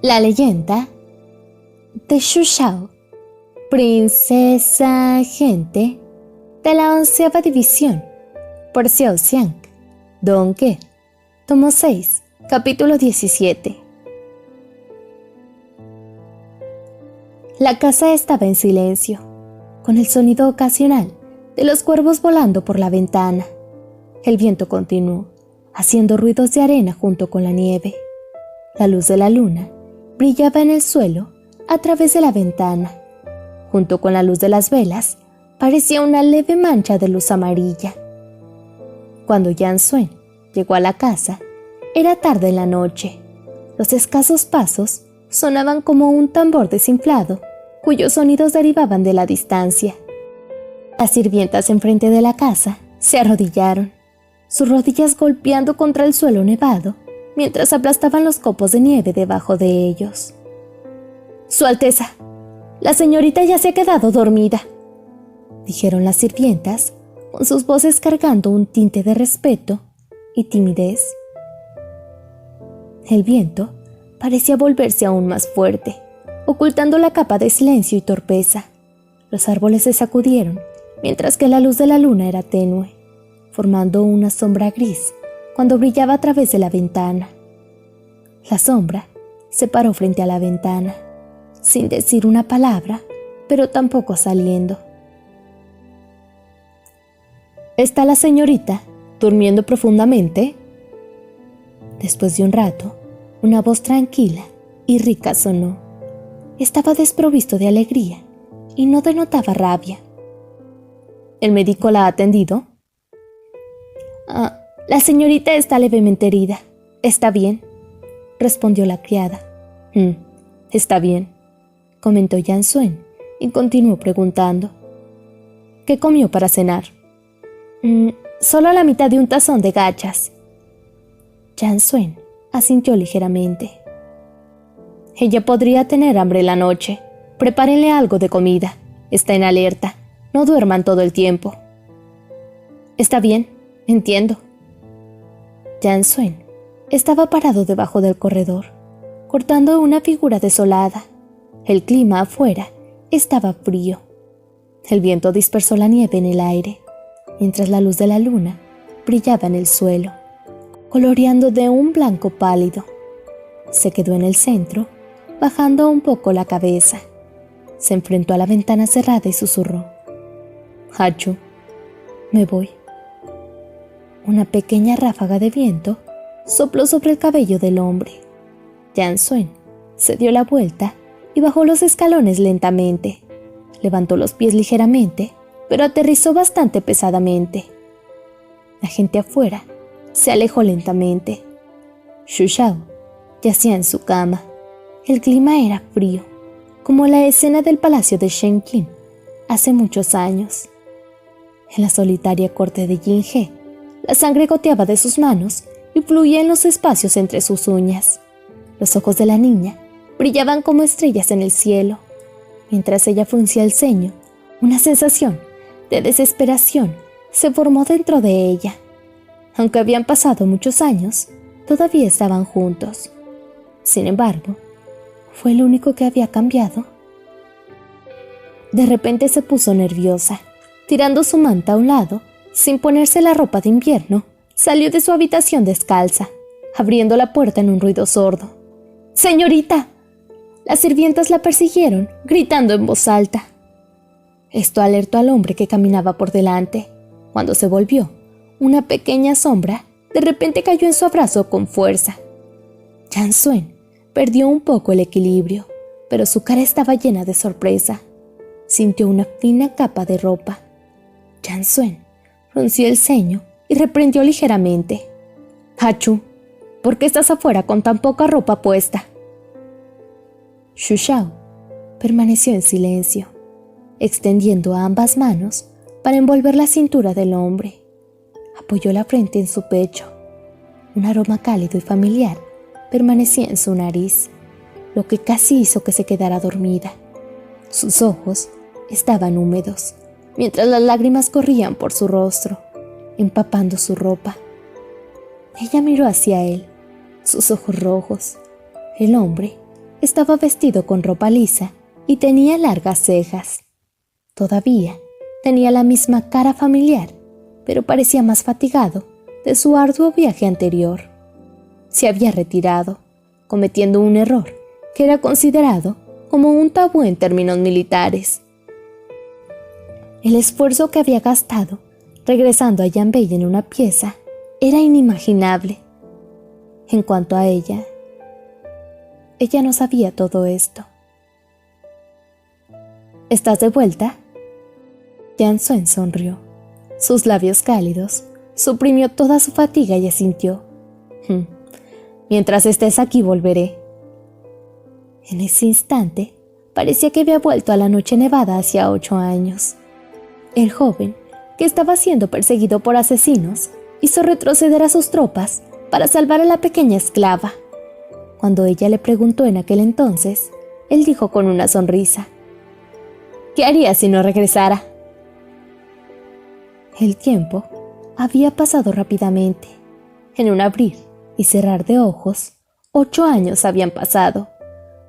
La leyenda de Xu Xiao, princesa gente de la 11ª división, por Xiao Xiang, Don Ge, tomo 6, capítulo 17. La casa estaba en silencio, con el sonido ocasional de los cuervos volando por la ventana. El viento continuó, haciendo ruidos de arena junto con la nieve. La luz de la luna brillaba en el suelo a través de la ventana. Junto con la luz de las velas, parecía una leve mancha de luz amarilla. Cuando Yan Suen llegó a la casa, era tarde en la noche. Los escasos pasos sonaban como un tambor desinflado, cuyos sonidos derivaban de la distancia. Las sirvientas enfrente de la casa se arrodillaron, sus rodillas golpeando contra el suelo nevado, mientras aplastaban los copos de nieve debajo de ellos. «Su Alteza, la señorita ya se ha quedado dormida», dijeron las sirvientas, con sus voces cargando un tinte de respeto y timidez. El viento parecía volverse aún más fuerte, ocultando la capa de silencio y torpeza. Los árboles se sacudieron, mientras que la luz de la luna era tenue, formando una sombra gris cuando brillaba a través de la ventana. La sombra se paró frente a la ventana, sin decir una palabra, pero tampoco saliendo. «¿Está la señorita durmiendo profundamente?» Después de un rato, una voz tranquila y rica sonó. Estaba desprovisto de alegría y no denotaba rabia. «¿El médico la ha atendido?» «La señorita está levemente herida. Está bien», respondió la criada. «Está bien», comentó Yan Suen y continuó preguntando. «¿Qué comió para cenar?» «Solo la mitad de un tazón de gachas». Yan Suen asintió ligeramente. «Ella podría tener hambre en la noche. Prepárenle algo de comida. Está en alerta. No duerman todo el tiempo». «Está bien, entiendo». Yan Suen estaba parado debajo del corredor, cortando una figura desolada. El clima afuera estaba frío. El viento dispersó la nieve en el aire, mientras la luz de la luna brillaba en el suelo, coloreando de un blanco pálido. Se quedó en el centro, bajando un poco la cabeza. Se enfrentó a la ventana cerrada y susurró: «Hachu, me voy». Una pequeña ráfaga de viento sopló sobre el cabello del hombre. Yan Suen se dio la vuelta y bajó los escalones lentamente. Levantó los pies ligeramente, pero aterrizó bastante pesadamente. La gente afuera se alejó lentamente. Xu Xiao yacía en su cama. El clima era frío, como la escena del palacio de Shen Qin hace muchos años. En la solitaria corte de Yin He, la sangre goteaba de sus manos y fluía en los espacios entre sus uñas. Los ojos de la niña brillaban como estrellas en el cielo. Mientras ella fruncía el ceño, una sensación de desesperación se formó dentro de ella. Aunque habían pasado muchos años, todavía estaban juntos. Sin embargo, ¿fue el único que había cambiado? De repente se puso nerviosa. Tirando su manta a un lado, sin ponerse la ropa de invierno, salió de su habitación descalza, abriendo la puerta en un ruido sordo. «¡Señorita!». Las sirvientas la persiguieron, gritando en voz alta. Esto alertó al hombre que caminaba por delante. Cuando se volvió, una pequeña sombra de repente cayó en su abrazo con fuerza. Yan Suen perdió un poco el equilibrio, pero su cara estaba llena de sorpresa. Sintió una fina capa de ropa. Yan Suen frunció el ceño y reprendió ligeramente: «Hachu, ¿por qué estás afuera con tan poca ropa puesta?». Xu Xiao permaneció en silencio, extendiendo ambas manos para envolver la cintura del hombre. Apoyó la frente en su pecho. Un aroma cálido y familiar permanecía en su nariz, lo que casi hizo que se quedara dormida. Sus ojos estaban húmedos, mientras las lágrimas corrían por su rostro, empapando su ropa. Ella miró hacia él, sus ojos rojos. El hombre estaba vestido con ropa lisa y tenía largas cejas. Todavía tenía la misma cara familiar, pero parecía más fatigado de su arduo viaje anterior. Se había retirado, cometiendo un error que era considerado como un tabú en términos militares. El esfuerzo que había gastado regresando a Yanbei en una pieza era inimaginable. En cuanto a ella no sabía todo esto. ¿Estás de vuelta? Jian Suen sonrió. Sus labios cálidos suprimió toda su fatiga y asintió. Mientras estés aquí volveré. En ese instante parecía que había vuelto a la noche nevada hacía 8 años. El joven, que estaba siendo perseguido por asesinos, hizo retroceder a sus tropas para salvar a la pequeña esclava. Cuando ella le preguntó en aquel entonces, él dijo con una sonrisa: ¿qué haría si no regresara? El tiempo había pasado rápidamente. En un abrir y cerrar de ojos, 8 años habían pasado.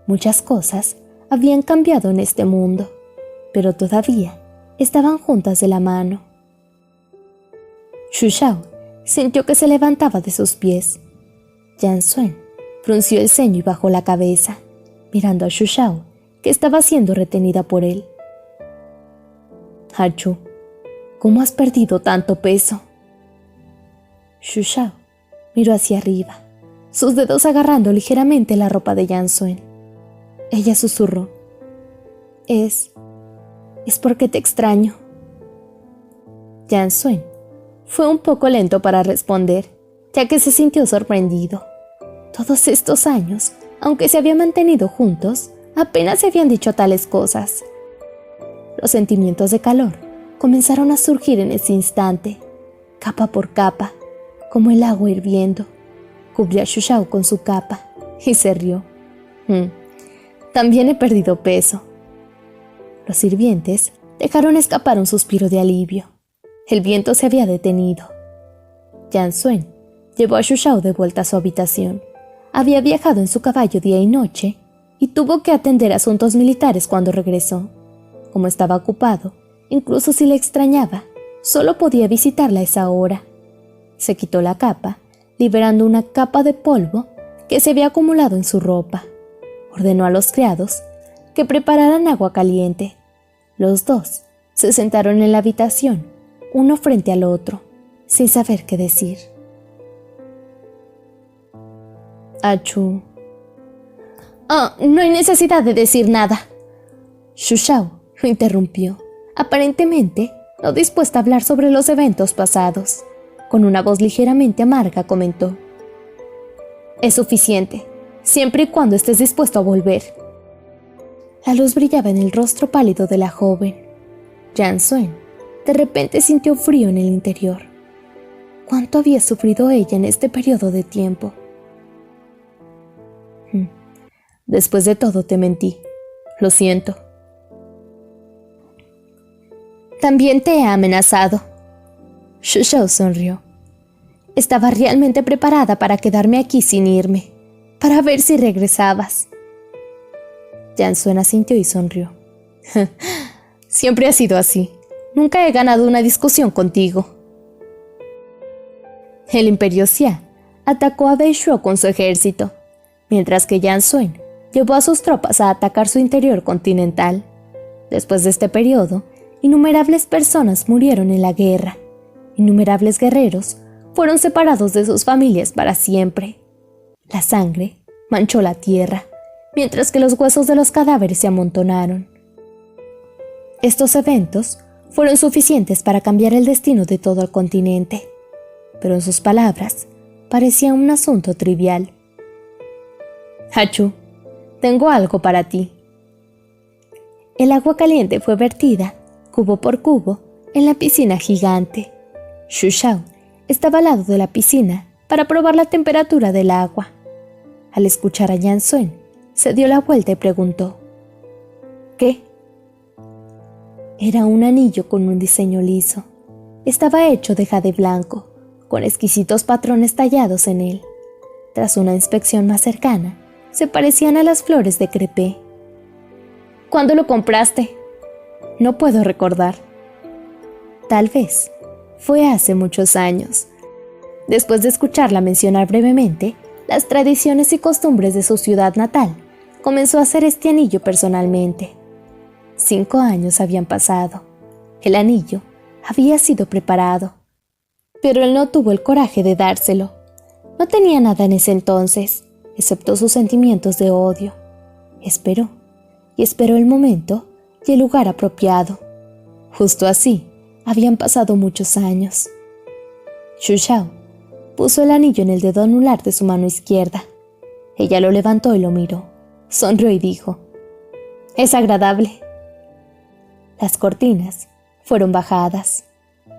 Muchas cosas habían cambiado en este mundo, pero todavía estaban juntas de la mano. Xu Shao sintió que se levantaba de sus pies. Jian Suen frunció el ceño y bajó la cabeza, mirando a Xu Shao, que estaba siendo retenida por él. Hachu, ¿cómo has perdido tanto peso? Xu Shao miró hacia arriba, sus dedos agarrando ligeramente la ropa de Jian Suen. Ella susurró: Es porque te extraño. Jian Suen fue un poco lento para responder, ya que se sintió sorprendido. Todos estos años, aunque se habían mantenido juntos, apenas se habían dicho tales cosas. Los sentimientos de calor comenzaron a surgir en ese instante, capa por capa, como el agua hirviendo. Cubrió a Xu Shao con su capa y se rió. También he perdido peso. Los sirvientes dejaron escapar un suspiro de alivio. El viento se había detenido. Jian Suen llevó a Xu Shao de vuelta a su habitación. Había viajado en su caballo día y noche y tuvo que atender asuntos militares cuando regresó. Como estaba ocupado, incluso si le extrañaba, solo podía visitarla a esa hora. Se quitó la capa, liberando una capa de polvo que se había acumulado en su ropa. Ordenó a los criados que prepararan agua caliente. Los dos se sentaron en la habitación, uno frente al otro, sin saber qué decir. Achu. No hay necesidad de decir nada. Xu Shao lo interrumpió, aparentemente no dispuesta a hablar sobre los eventos pasados. Con una voz ligeramente amarga comentó: Es suficiente, siempre y cuando estés dispuesto a volver. La luz brillaba en el rostro pálido de la joven. Jian Suen de repente sintió frío en el interior. ¿Cuánto había sufrido ella en este periodo de tiempo? Después de todo te mentí. Lo siento. También te he amenazado. Xu Shao sonrió. Estaba realmente preparada para quedarme aquí sin irme, para ver si regresabas. Jian Suen asintió y sonrió. Siempre ha sido así. Nunca he ganado una discusión contigo. El Imperio Xia atacó a Beishuo con su ejército, mientras que Jian Suen llevó a sus tropas a atacar su interior continental. Después de este periodo, innumerables personas murieron en la guerra. Innumerables guerreros fueron separados de sus familias para siempre. La sangre manchó la tierra, mientras que los huesos de los cadáveres se amontonaron. Estos eventos fueron suficientes para cambiar el destino de todo el continente, pero en sus palabras parecía un asunto trivial. Hachu, tengo algo para ti. El agua caliente fue vertida, cubo por cubo, en la piscina gigante. Xu Shao estaba al lado de la piscina para probar la temperatura del agua. Al escuchar a Jian Suen, se dio la vuelta y preguntó: ¿Qué? Era un anillo con un diseño liso. Estaba hecho de jade blanco, con exquisitos patrones tallados en él. Tras una inspección más cercana, se parecían a las flores de crepé. ¿Cuándo lo compraste? No puedo recordar. Tal vez fue hace muchos años. Después de escucharla mencionar brevemente las tradiciones y costumbres de su ciudad natal, comenzó a hacer este anillo personalmente. 5 años habían pasado. El anillo había sido preparado, pero él no tuvo el coraje de dárselo. No tenía nada en ese entonces, excepto sus sentimientos de odio. Esperó, y esperó el momento y el lugar apropiado. Justo así, habían pasado muchos años. Xu Xiao puso el anillo en el dedo anular de su mano izquierda. Ella lo levantó y lo miró. Sonrió y dijo: «Es agradable». Las cortinas fueron bajadas.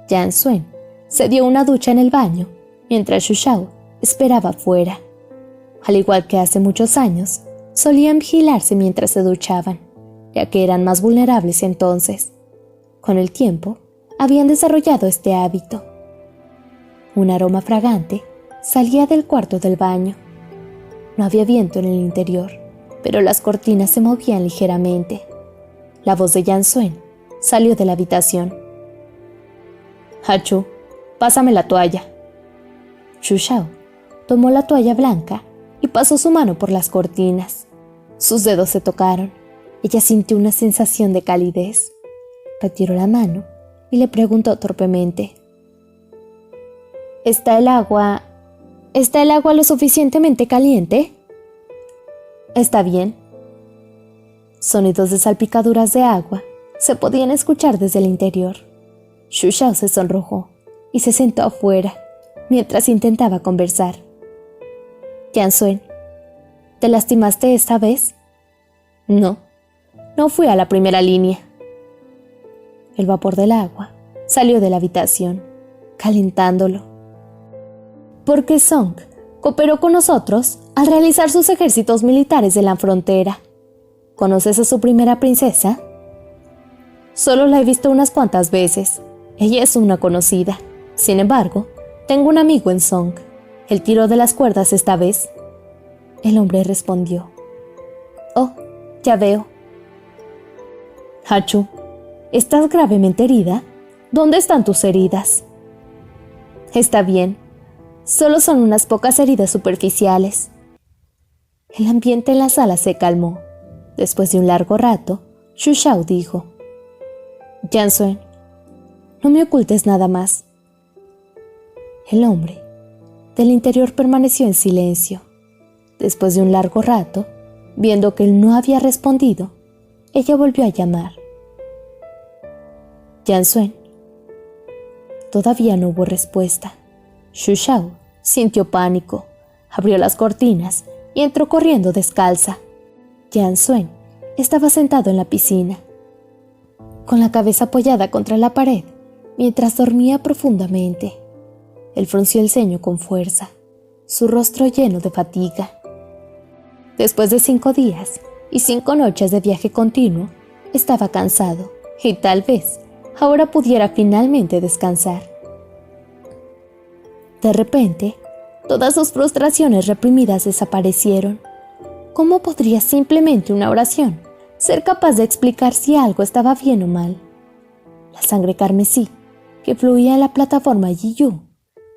Yan Suen se dio una ducha en el baño, mientras Xu Xiao esperaba afuera. Al igual que hace muchos años, solían vigilarse mientras se duchaban, ya que eran más vulnerables entonces. Con el tiempo, habían desarrollado este hábito. Un aroma fragante salía del cuarto del baño. No había viento en el interior, pero las cortinas se movían ligeramente. La voz de Yan Suen salió de la habitación. «Hachu, pásame la toalla». Xu Xiao tomó la toalla blanca y pasó su mano por las cortinas. Sus dedos se tocaron. Ella sintió una sensación de calidez. Retiró la mano y le preguntó torpemente: ¿Está el agua lo suficientemente caliente? Está bien. Sonidos de salpicaduras de agua se podían escuchar desde el interior. Xu Xiao se sonrojó y se sentó afuera mientras intentaba conversar. «Yan Suen, ¿te lastimaste esta vez?» «No, no fui a la primera línea». El vapor del agua salió de la habitación, calentándolo. Porque Song cooperó con nosotros al realizar sus ejercicios militares de la frontera. ¿Conoces a su primera princesa? Solo la he visto unas cuantas veces. Ella es una conocida. Sin embargo, tengo un amigo en Song. Él tiró de las cuerdas esta vez. El hombre respondió: «Oh, ya veo». «Hachu, ¿estás gravemente herida? ¿Dónde están tus heridas?» «Está bien. Solo son unas pocas heridas superficiales». El ambiente en la sala se calmó. Después de un largo rato, Xu Xiao dijo: «Yan Suen, no me ocultes nada más». El hombre del interior permaneció en silencio. Después de un largo rato, viendo que él no había respondido, ella volvió a llamar: «Yan Suen». Todavía no hubo respuesta. Xu Xiao sintió pánico, abrió las cortinas y entró corriendo descalza. Yan Suen estaba sentado en la piscina, con la cabeza apoyada contra la pared, mientras dormía profundamente. Él frunció el ceño con fuerza, su rostro lleno de fatiga. Después de 5 días y 5 noches de viaje continuo, estaba cansado y tal vez ahora pudiera finalmente descansar. De repente, todas sus frustraciones reprimidas desaparecieron. ¿Cómo podría simplemente una oración ser capaz de explicar si algo estaba bien o mal? La sangre carmesí que fluía en la plataforma Yiyu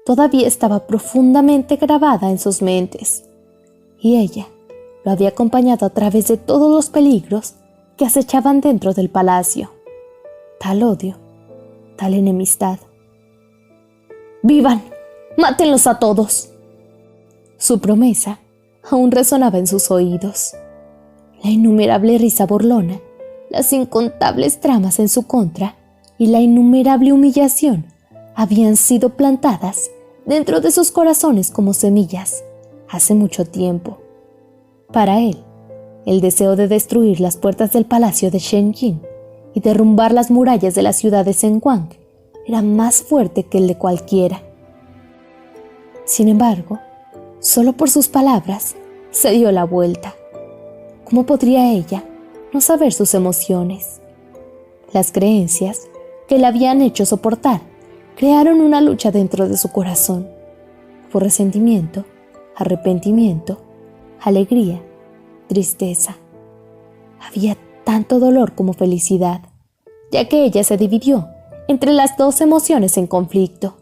todavía estaba profundamente grabada en sus mentes, y ella lo había acompañado a través de todos los peligros que acechaban dentro del palacio. Tal odio, tal enemistad. «¡Vivan! ¡Mátenlos a todos!». Su promesa aún resonaba en sus oídos. La innumerable risa burlona, las incontables tramas en su contra y la innumerable humillación habían sido plantadas dentro de sus corazones como semillas hace mucho tiempo. Para él, el deseo de destruir las puertas del palacio de Shenjin y derrumbar las murallas de la ciudad de Zhenguang era más fuerte que el de cualquiera. Sin embargo, solo por sus palabras se dio la vuelta. ¿Cómo podría ella no saber sus emociones? Las creencias que le habían hecho soportar crearon una lucha dentro de su corazón, por resentimiento, arrepentimiento, alegría tristeza. Había tanto dolor como felicidad, ya que ella se dividió entre las dos emociones en conflicto.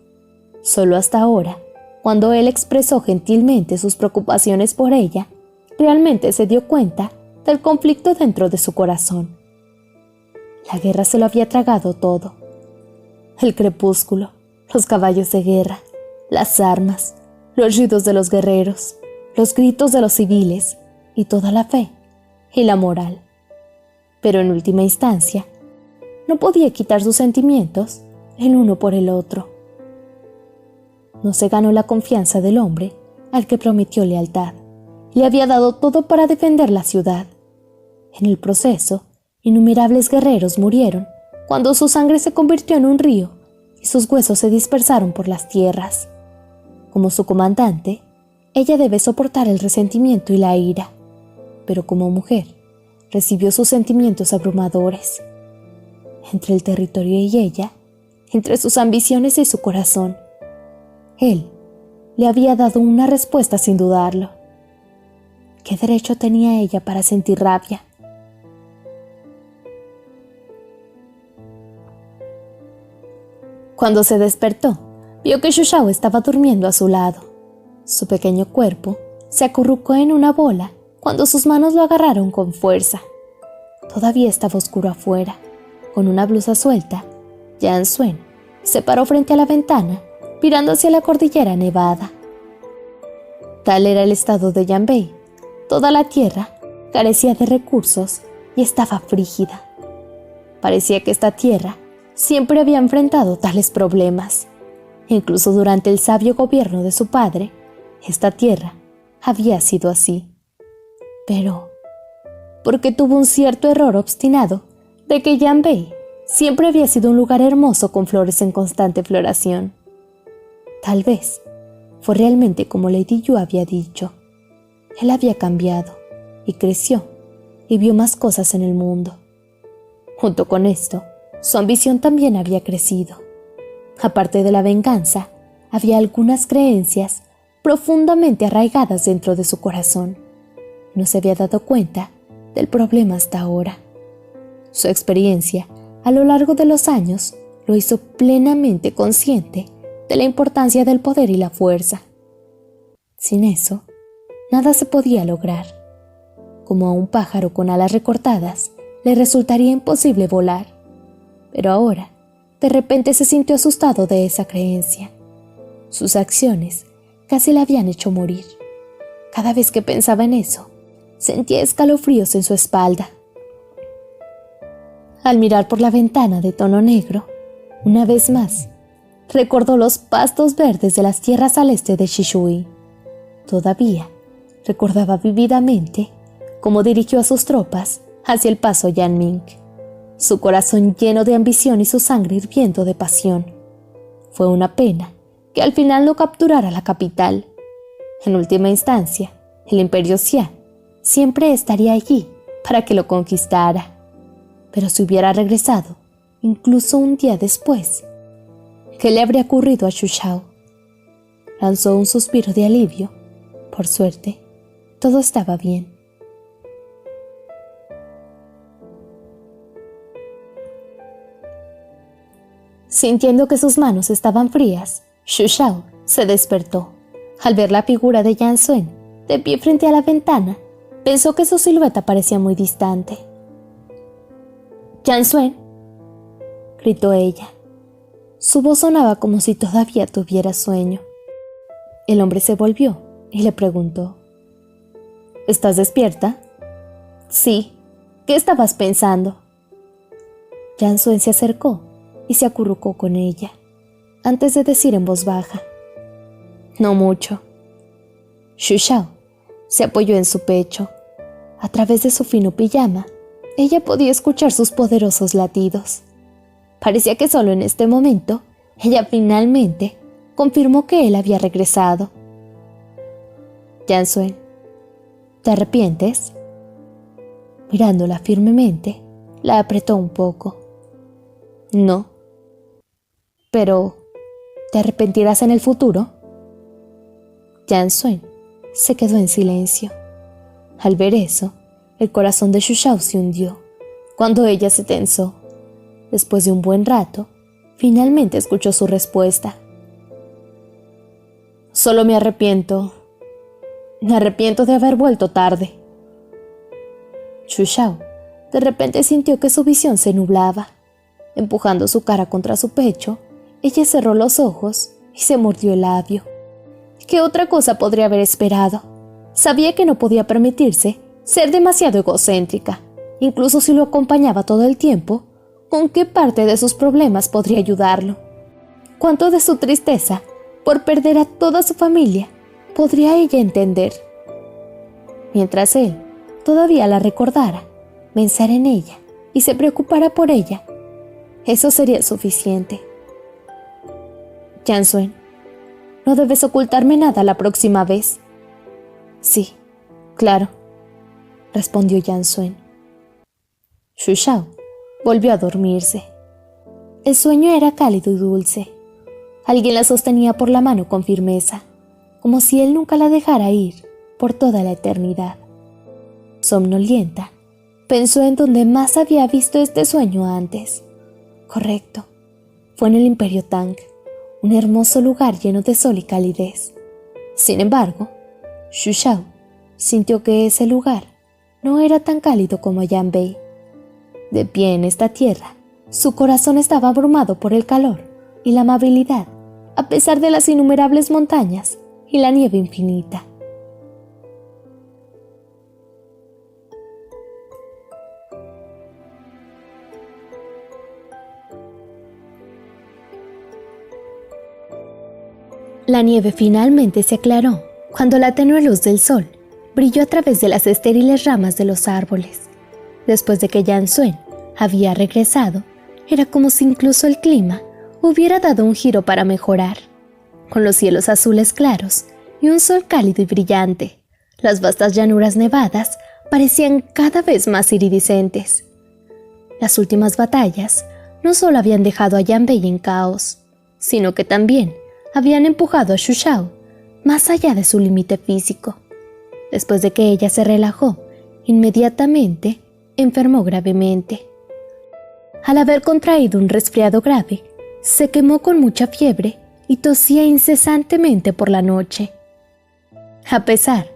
Solo hasta ahora, cuando él expresó gentilmente sus preocupaciones por ella, realmente se dio cuenta del conflicto dentro de su corazón. La guerra se lo había tragado todo. El crepúsculo, los caballos de guerra, las armas, los ruidos de los guerreros, los gritos de los civiles y toda la fe y la moral. Pero en última instancia, no podía quitar sus sentimientos el uno por el otro. No se ganó la confianza del hombre al que prometió lealtad. Le había dado todo para defender la ciudad. En el proceso, innumerables guerreros murieron cuando su sangre se convirtió en un río y sus huesos se dispersaron por las tierras. Como su comandante, ella debe soportar el resentimiento y la ira, pero como mujer, recibió sus sentimientos abrumadores. Entre el territorio y ella, entre sus ambiciones y su corazón, él le había dado una respuesta sin dudarlo. ¿Qué derecho tenía ella para sentir rabia? Cuando se despertó, vio que Xu Shao estaba durmiendo a su lado. Su pequeño cuerpo se acurrucó en una bola cuando sus manos lo agarraron con fuerza. Todavía estaba oscuro afuera. Con una blusa suelta, Yan Suen se paró frente a la ventana, mirando hacia la cordillera nevada. Tal era el estado de Yanbei. Toda la tierra carecía de recursos y estaba frígida. Parecía que esta tierra siempre había enfrentado tales problemas. Incluso durante el sabio gobierno de su padre, esta tierra había sido así. Pero, porque tuvo un cierto error obstinado de que Yanbei siempre había sido un lugar hermoso con flores en constante floración. Tal vez fue realmente como Lady Yu había dicho. Él había cambiado y creció y vio más cosas en el mundo. Junto con esto, su ambición también había crecido. Aparte de la venganza, había algunas creencias profundamente arraigadas dentro de su corazón. No se había dado cuenta del problema hasta ahora. Su experiencia a lo largo de los años lo hizo plenamente consciente de la importancia del poder y la fuerza. Sin eso, nada se podía lograr. Como a un pájaro con alas recortadas, le resultaría imposible volar. Pero ahora, de repente se sintió asustado de esa creencia. Sus acciones casi la habían hecho morir. Cada vez que pensaba en eso, sentía escalofríos en su espalda. Al mirar por la ventana de tono negro, una vez más, recordó los pastos verdes de las tierras al este de Shishui. Todavía recordaba vívidamente cómo dirigió a sus tropas hacia el paso Yanming, su corazón lleno de ambición y su sangre hirviendo de pasión. Fue una pena que al final no capturara la capital. En última instancia, el Imperio Xia siempre estaría allí para que lo conquistara. Pero si hubiera regresado, incluso un día después, ¿qué le habría ocurrido a Xu Shao? Lanzó un suspiro de alivio. Por suerte, todo estaba bien. Sintiendo que sus manos estaban frías, Xu Shao se despertó. Al ver la figura de Yan Suen de pie frente a la ventana, pensó que su silueta parecía muy distante. «Yan Suen», gritó ella. Su voz sonaba como si todavía tuviera sueño. El hombre se volvió y le preguntó: «¿Estás despierta?» «Sí. ¿Qué estabas pensando?» Yan Suen se acercó y se acurrucó con ella, antes de decir en voz baja: «No mucho». Xu Shao se apoyó en su pecho. A través de su fino pijama, ella podía escuchar sus poderosos latidos. Parecía que solo en este momento, ella finalmente confirmó que él había regresado. «Yan Suen, ¿te arrepientes?» Mirándola firmemente, la apretó un poco. «No». «Pero, ¿te arrepentirás en el futuro?» Yan Suen se quedó en silencio. Al ver eso, el corazón de Xuxiao se hundió, cuando ella se tensó. Después de un buen rato, finalmente escuchó su respuesta. Solo me arrepiento de haber vuelto tarde. Xuxiao de repente sintió que su visión se nublaba. Empujando su cara contra su pecho, ella cerró los ojos y se mordió el labio. ¿Qué otra cosa podría haber esperado? Sabía que no podía permitirse ser demasiado egocéntrica. Incluso si lo acompañaba todo el tiempo, ¿con qué parte de sus problemas podría ayudarlo? ¿Cuánto de su tristeza por perder a toda su familia podría ella entender? Mientras él todavía la recordara, pensar en ella y se preocupara por ella, eso sería suficiente. Yansuen, no debes ocultarme nada la próxima vez. Sí, claro, respondió Yansuen. Xuxiao volvió a dormirse. El sueño era cálido y dulce. Alguien la sostenía por la mano con firmeza, como si él nunca la dejara ir por toda la eternidad. Somnolienta, pensó en donde más había visto este sueño antes. Correcto, fue en el Imperio Tang, un hermoso lugar lleno de sol y calidez. Sin embargo, Xuxiao sintió que ese lugar no era tan cálido como Yanbei. De pie en esta tierra, su corazón estaba abrumado por el calor y la amabilidad, a pesar de las innumerables montañas y la nieve infinita. La nieve finalmente se aclaró cuando la tenue luz del sol brilló a través de las estériles ramas de los árboles. Después de que Yansuen había regresado, era como si incluso el clima hubiera dado un giro para mejorar. Con los cielos azules claros y un sol cálido y brillante, las vastas llanuras nevadas parecían cada vez más iridiscentes. Las últimas batallas no solo habían dejado a Yanbei en caos, sino que también habían empujado a Xuxiao más allá de su límite físico. Después de que ella se relajó, inmediatamente enfermó gravemente. Al haber contraído un resfriado grave, se quemó con mucha fiebre y tosía incesantemente por la noche. A pesar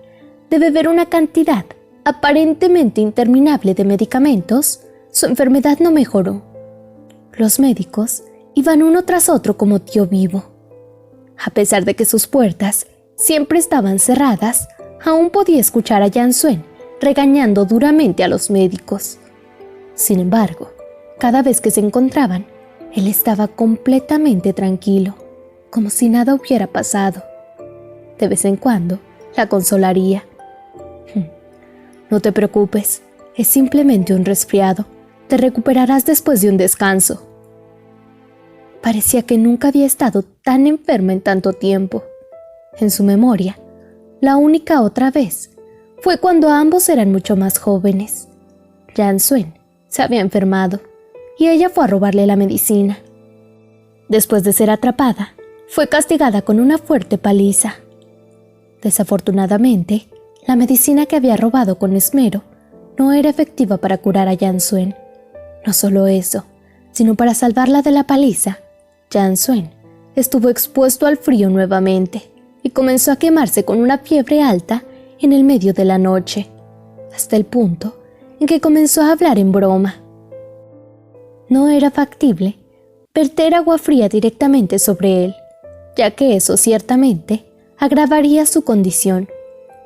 de beber una cantidad aparentemente interminable de medicamentos, su enfermedad no mejoró. Los médicos iban uno tras otro como tío vivo. A pesar de que sus puertas siempre estaban cerradas, aún podía escuchar a Yansuen regañando duramente a los médicos. Sin embargo, cada vez que se encontraban, él estaba completamente tranquilo, como si nada hubiera pasado. De vez en cuando, la consolaría. No te preocupes, es simplemente un resfriado. Te recuperarás después de un descanso. Parecía que nunca había estado tan enferma en tanto tiempo. En su memoria, la única otra vez fue cuando ambos eran mucho más jóvenes. Yansuen se había enfermado y ella fue a robarle la medicina. Después de ser atrapada, fue castigada con una fuerte paliza. Desafortunadamente, la medicina que había robado con esmero no era efectiva para curar a Yansuen. No solo eso, sino para salvarla de la paliza, Yansuen estuvo expuesto al frío nuevamente y comenzó a quemarse con una fiebre alta en el medio de la noche, hasta el punto en que comenzó a hablar en broma. No era factible verter agua fría directamente sobre él, ya que eso ciertamente agravaría su condición,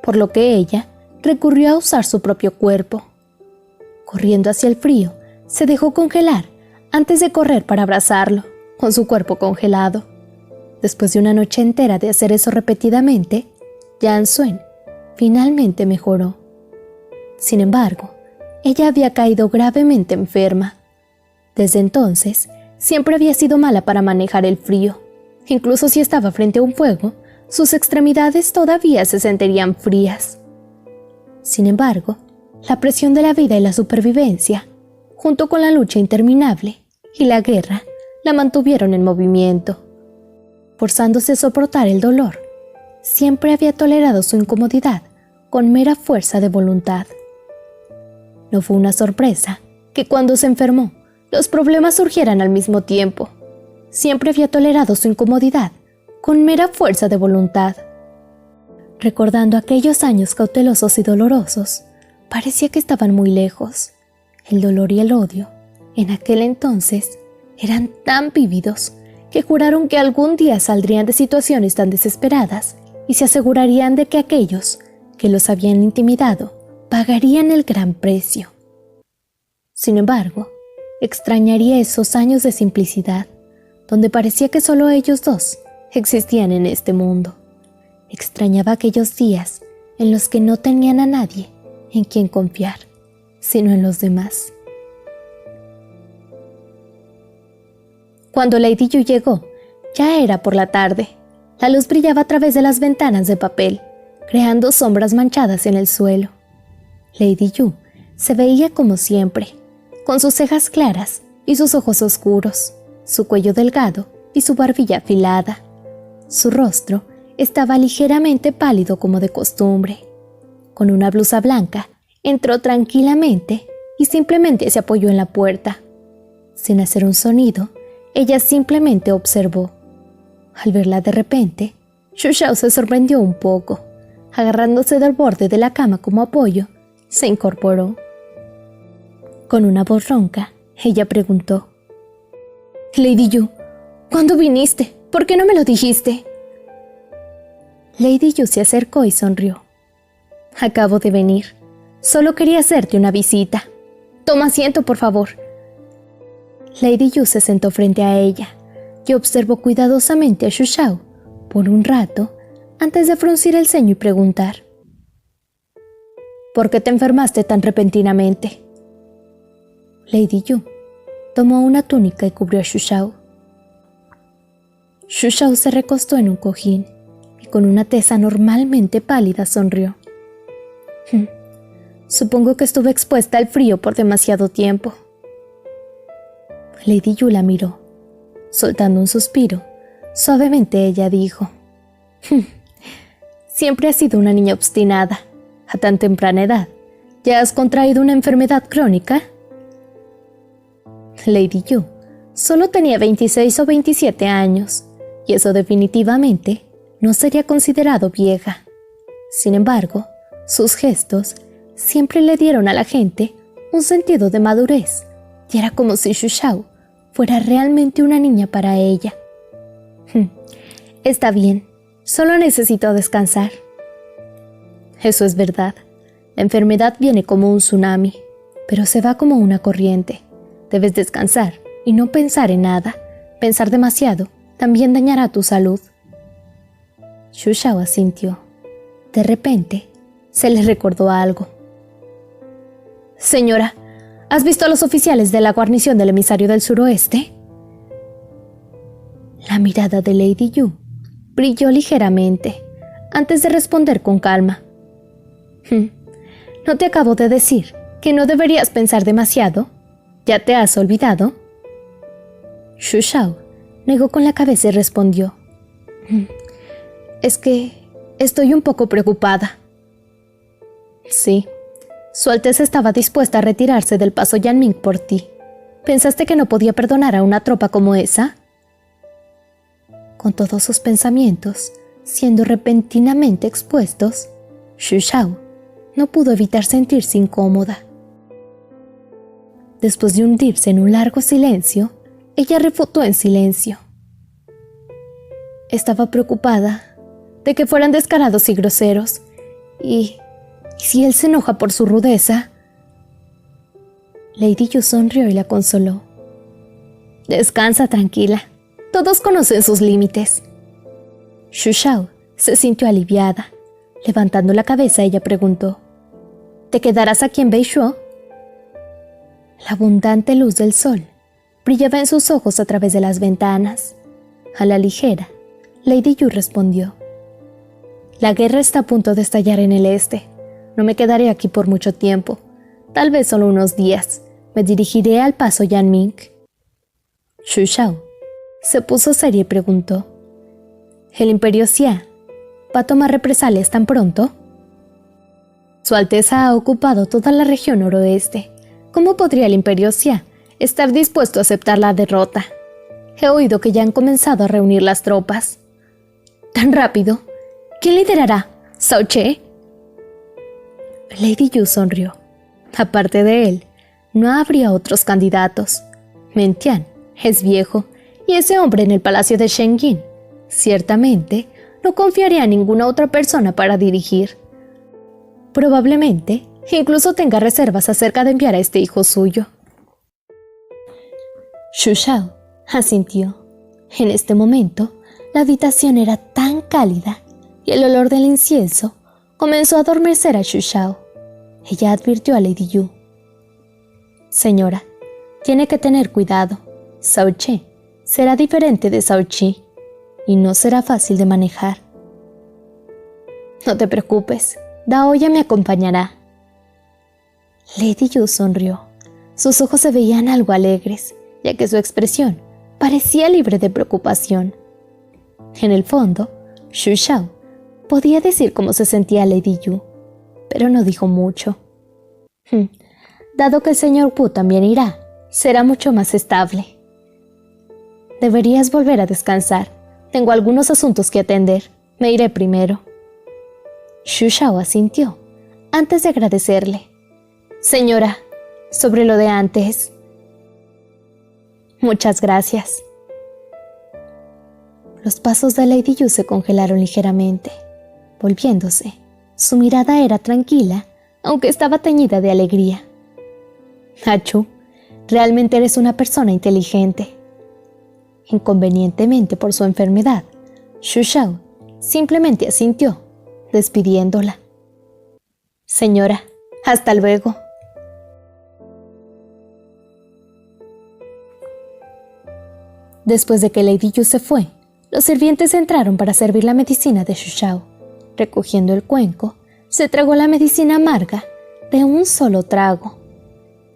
por lo que ella recurrió a usar su propio cuerpo. Corriendo hacia el frío, se dejó congelar antes de correr para abrazarlo, con su cuerpo congelado. Después de una noche entera de hacer eso repetidamente, Yansuen finalmente mejoró. Sin embargo, ella había caído gravemente enferma. Desde entonces, siempre había sido mala para manejar el frío. Incluso si estaba frente a un fuego, sus extremidades todavía se sentirían frías. Sin embargo, la presión de la vida y la supervivencia, junto con la lucha interminable y la guerra, la mantuvieron en movimiento. Forzándose a soportar el dolor, siempre había tolerado su incomodidad con mera fuerza de voluntad. No fue una sorpresa que cuando se enfermó, los problemas surgieran al mismo tiempo. Siempre había tolerado su incomodidad con mera fuerza de voluntad. Recordando aquellos años cautelosos y dolorosos, parecía que estaban muy lejos. El dolor y el odio, en aquel entonces, eran tan vívidos que juraron que algún día saldrían de situaciones tan desesperadas y se asegurarían de que aquellos que los habían intimidado pagarían el gran precio. Sin embargo, extrañaría esos años de simplicidad, donde parecía que solo ellos dos existían en este mundo. Extrañaba aquellos días en los que no tenían a nadie en quien confiar, sino en los demás. Cuando Lady Yu llegó, ya era por la tarde. La luz brillaba a través de las ventanas de papel, creando sombras manchadas en el suelo. Lady Yu se veía como siempre, con sus cejas claras y sus ojos oscuros, su cuello delgado y su barbilla afilada. Su rostro estaba ligeramente pálido como de costumbre. Con una blusa blanca, entró tranquilamente y simplemente se apoyó en la puerta. Sin hacer un sonido, ella simplemente observó. Al verla de repente, Xu Shao se sorprendió un poco. Agarrándose del borde de la cama como apoyo, se incorporó. Con una voz ronca, ella preguntó: «Lady Yu, ¿cuándo viniste? ¿Por qué no me lo dijiste?» Lady Yu se acercó y sonrió. «Acabo de venir. Solo quería hacerte una visita. Toma asiento, por favor». Lady Yu se sentó frente a ella y observó cuidadosamente a Xu Shao por un rato antes de fruncir el ceño y preguntar: «¿Por qué te enfermaste tan repentinamente?» Lady Yu tomó una túnica y cubrió a Xu Shao. Xu Shao se recostó en un cojín y con una tez anormalmente pálida sonrió. «Supongo que estuve expuesta al frío por demasiado tiempo». Lady Yu la miró. Soltando un suspiro, suavemente ella dijo: «Siempre has sido una niña obstinada. A tan temprana edad, ¿ya has contraído una enfermedad crónica?» Lady Yu solo tenía 26 o 27 años, y eso definitivamente no sería considerado vieja. Sin embargo, sus gestos siempre le dieron a la gente un sentido de madurez, y era como si Xu Shao fuera realmente una niña para ella. «Está bien, solo necesito descansar». Eso es verdad. La enfermedad viene como un tsunami, pero se va como una corriente. Debes descansar y no pensar en nada. Pensar demasiado también dañará tu salud. Xu Shao asintió. De repente, se le recordó algo. «Señora, ¿has visto a los oficiales de la guarnición del emisario del suroeste?» La mirada de Lady Yu brilló ligeramente antes de responder con calma. «¿No te acabo de decir que no deberías pensar demasiado? ¿Ya te has olvidado?» Xu Shao negó con la cabeza y respondió: «Es que estoy un poco preocupada». «Sí. Su Alteza estaba dispuesta a retirarse del paso Yanming por ti. ¿Pensaste que no podía perdonar a una tropa como esa?» Con todos sus pensamientos siendo repentinamente expuestos, Xu Shao no pudo evitar sentirse incómoda. Después de hundirse en un largo silencio, ella refutó en silencio. Estaba preocupada de que fueran descarados y groseros, y si él se enoja por su rudeza. Lady Yu sonrió y la consoló. «Descansa tranquila, todos conocen sus límites». Xu Shao se sintió aliviada. Levantando la cabeza, ella preguntó: «¿Te quedarás aquí en Beishuo?» La abundante luz del sol brillaba en sus ojos a través de las ventanas. A la ligera, Lady Yu respondió: «La guerra está a punto de estallar en el este. No me quedaré aquí por mucho tiempo, tal vez solo unos días. Me dirigiré al paso Yanming». Xu Shao se puso seria y preguntó: «¿El Imperio Xia va a tomar represalias tan pronto?» Su Alteza ha ocupado toda la región noroeste. ¿Cómo podría el Imperio Xia estar dispuesto a aceptar la derrota? He oído que ya han comenzado a reunir las tropas. ¿Tan rápido? ¿Quién liderará? ¿Zhao Che? Lady Yu sonrió. Aparte de él, no habría otros candidatos. Meng Tian es viejo y ese hombre en el palacio de Shenjin ciertamente no confiaría a ninguna otra persona para dirigir. Probablemente incluso tenga reservas acerca de enviar a este hijo suyo. Xu Shao asintió. En este momento, la habitación era tan cálida y el olor del incienso comenzó a adormecer a Xu Shao. Ella advirtió a Lady Yu. Señora, tiene que tener cuidado. Zhao Che será diferente de Zhao Qi y no será fácil de manejar. No te preocupes, Dao ya me acompañará. Lady Yu sonrió. Sus ojos se veían algo alegres, ya que su expresión parecía libre de preocupación. En el fondo, Xu Shao podía decir cómo se sentía Lady Yu, pero no dijo mucho. Dado que el señor Wu también irá, será mucho más estable. Deberías volver a descansar. Tengo algunos asuntos que atender. Me iré primero. Xu Shao asintió, antes de agradecerle. Señora, sobre lo de antes. Muchas gracias. Los pasos de Lady Yu se congelaron ligeramente. Volviéndose, su mirada era tranquila, aunque estaba teñida de alegría. Hachu, realmente eres una persona inteligente. Inconvenientemente por su enfermedad, Xu Shao simplemente asintió, despidiéndola. Señora, hasta luego. Después de que Lady Yu se fue, los sirvientes entraron para servir la medicina de Xu Shao. Recogiendo el cuenco, se tragó la medicina amarga de un solo trago.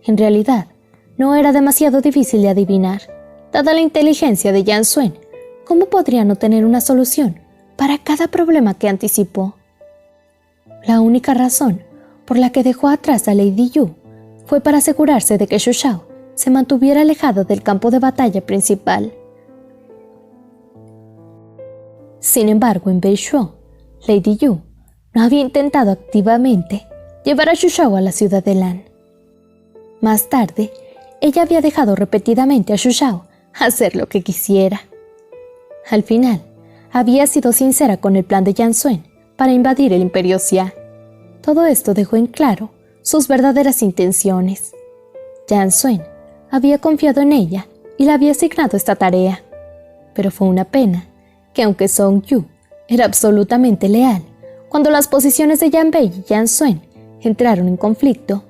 En realidad, no era demasiado difícil de adivinar. Dada la inteligencia de Yan Suen, ¿cómo podría no tener una solución para cada problema que anticipó? La única razón por la que dejó atrás a Lady Yu fue para asegurarse de que Xu Shao se mantuviera alejado del campo de batalla principal. Sin embargo, en Beishuo, Lady Yu no había intentado activamente llevar a Xu Shao a la ciudad de Lan. Más tarde, ella había dejado repetidamente a Xu Shao hacer lo que quisiera. Al final, había sido sincera con el plan de Yan Suen para invadir el Imperio Xia. Todo esto dejó en claro sus verdaderas intenciones. Yan Suen había confiado en ella y le había asignado esta tarea. Pero fue una pena que aunque Song Yu era absolutamente leal, cuando las posiciones de Yan Bei y Yan Suen entraron en conflicto,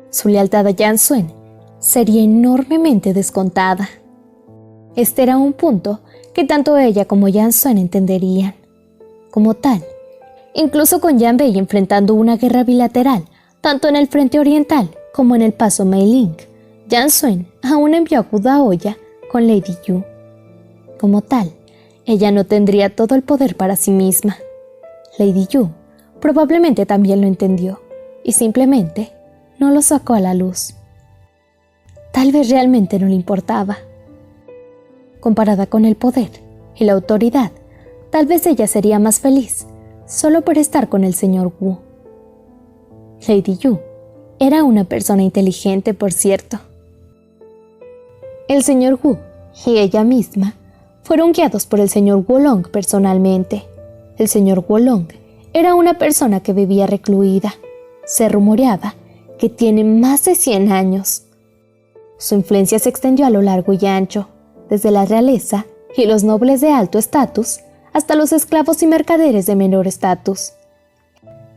su lealtad a Yan Suen sería enormemente descontada. Este era un punto que tanto ella como Yan Suen entenderían. Como tal, incluso con Yan Bei enfrentando una guerra bilateral, tanto en el frente oriental como en el paso Meiling, Yan Suen aún envió a Wu Daoya con Lady Yu. Como tal, ella no tendría todo el poder para sí misma. Lady Yu probablemente también lo entendió y simplemente no lo sacó a la luz. Tal vez realmente no le importaba. Comparada con el poder y la autoridad, tal vez ella sería más feliz solo por estar con el señor Wu. Lady Yu era una persona inteligente, por cierto. El señor Wu y ella misma fueron guiados por el señor Wolong personalmente. El señor Wolong era una persona que vivía recluida. Se rumoreaba que tiene más de 100 años. Su influencia se extendió a lo largo y ancho, desde la realeza y los nobles de alto estatus hasta los esclavos y mercaderes de menor estatus.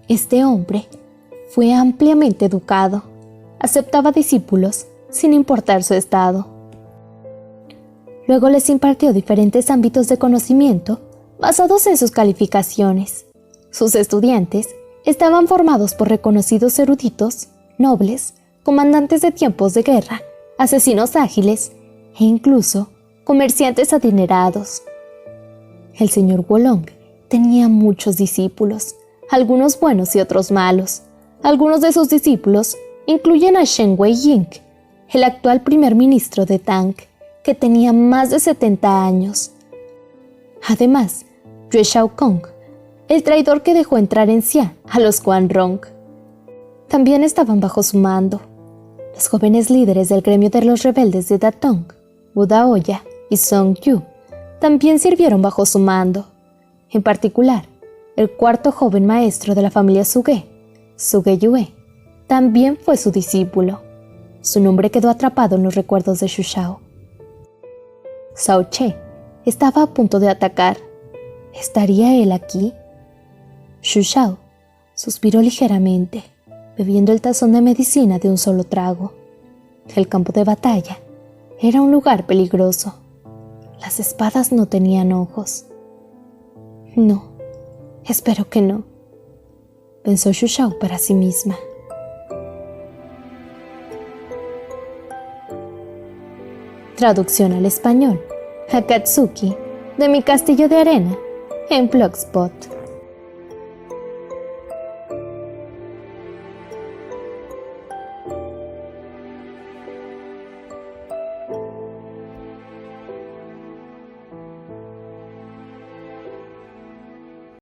Este hombre fue ampliamente educado. Aceptaba discípulos sin importar su estado. Luego les impartió diferentes ámbitos de conocimiento basados en sus calificaciones. Sus estudiantes estaban formados por reconocidos eruditos, nobles, comandantes de tiempos de guerra, asesinos ágiles e incluso comerciantes adinerados. El señor Wolong tenía muchos discípulos, algunos buenos y otros malos. Algunos de sus discípulos incluyen a Shen Wei-ying, el actual primer ministro de Tang, que tenía más de 70 años. Además, Yue Shaokong, el traidor que dejó entrar en Xia a los Guanrong. También estaban bajo su mando. Los jóvenes líderes del gremio de los rebeldes de Datong, Wu Daoya y Song Yu, también sirvieron bajo su mando. En particular, el cuarto joven maestro de la familia Suge, Suge Yue, también fue su discípulo. Su nombre quedó atrapado en los recuerdos de Xu Shao. Zhao Che estaba a punto de atacar. ¿Estaría él aquí? Xu Shao suspiró ligeramente, bebiendo el tazón de medicina de un solo trago. El campo de batalla era un lugar peligroso. Las espadas no tenían ojos. No, espero que no, pensó Xu Shao para sí misma. Traducción al español: Akatsuki, de Mi Castillo de Arena, en Blogspot.